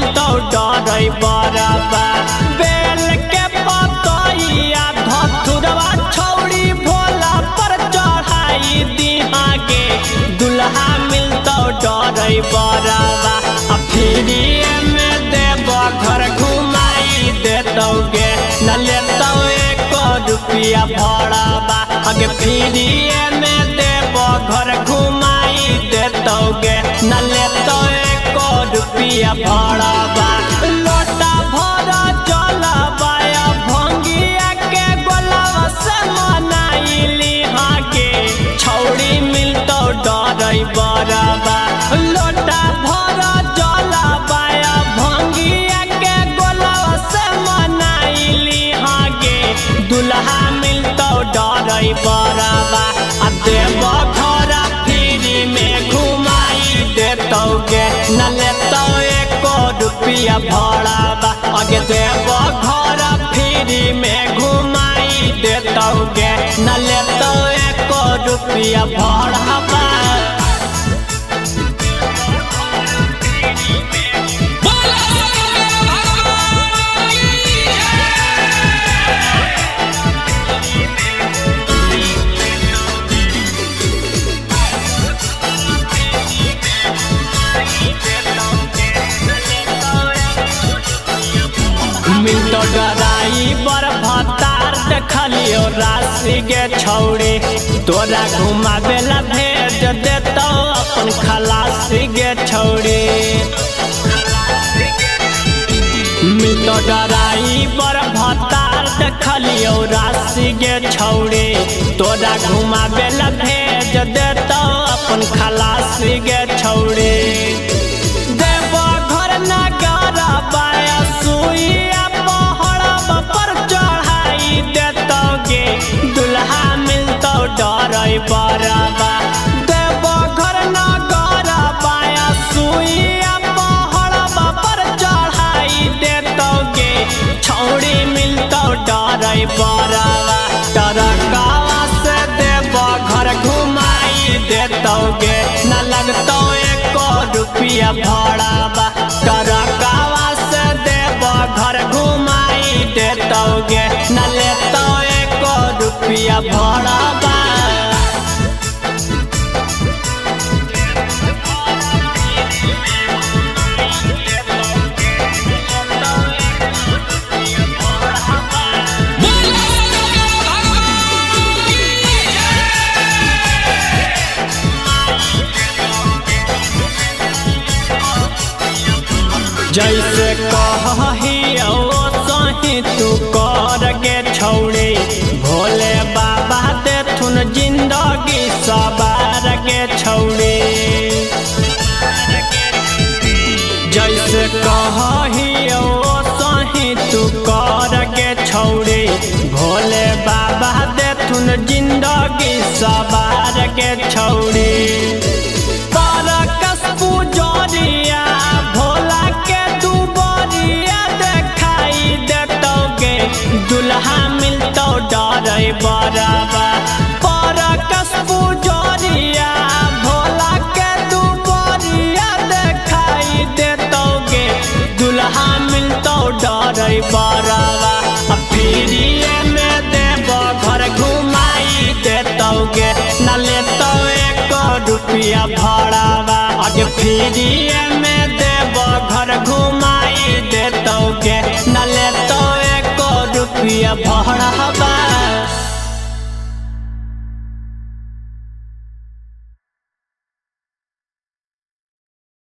मिलतो डरै बरबा बेल के पतैया धथुरवा छौड़ी भोला पर चढ़ाई दिहागे दुल्हा मिलतो डरै बरबा फ्रीए में देव घर घुमाई देतोगे न लेतो एको रुपया भड़ाबा आगे फ्रीए में देव घर घुमाई देतोगे न लेतो एको रुपया भड़ाबा लोटा भरा चलबा भंगिया के गोलवा से मनाइली हागे छौड़ी मिलतो डरै बरबा लोटा भरा चलबा भंगिया के गोलवा से मनाइली हागे दुल्हा मिलतो डरै बरबा आ देव घर फ्री में घुमाई देतोगे न लेतो एको रुपया भड़ाबा आगे देव घर फ्री में घुमाई देतोगे न लेतो एको रुपया भड़ाबा मिलतो डराई बर भतार देखलियो राशि गे छौड़ी तोरा घुमावेला भेज देतो अपन खलासी गे छौड़ी मिलतो डराई बर भतार देखलियो राशि गे छौड़ी तोरा घुमावेला भेज देतो अपन खलासी गे छौड़ी देव घर नगर बाया सुइया पर चढ़ाई देतोगे दुल्हा मिलतो डरै बरबा देव घर नगर बाया सुइया पहड़बा पर चढ़ाई देतोगे छौड़ी मिलतो डरै बरबा टरकावा से देव घर घुमाई देतोगे न लगतो एको रुपया भड़ाबा टरकावा से देव घर घुमाई देतोगे न लेतो एको रुपया भड़ाबा जैसे कहियो सही तू कर गे छौड़ी भोले बाबा देथुन जिंदगी सवार गे छौड़ी जैसे कहियो सही तू कर गे छौड़ी भोले बाबा देथुन जिंदगी सवार गे छौड़ी दुल्हा मिलतो डरै बरबा परकस पुजरिया भोला के दुबरिया देखाई देतोगे दुल्हा मिलतो डरै बरबा फ्रीए में देव घर घुमाई देतोगे न लेतो एको रुपया भड़ाबा आगे फ्रीए में देव घर घुमाई देतोगे न लेतो एको रुपया भड़ाबा।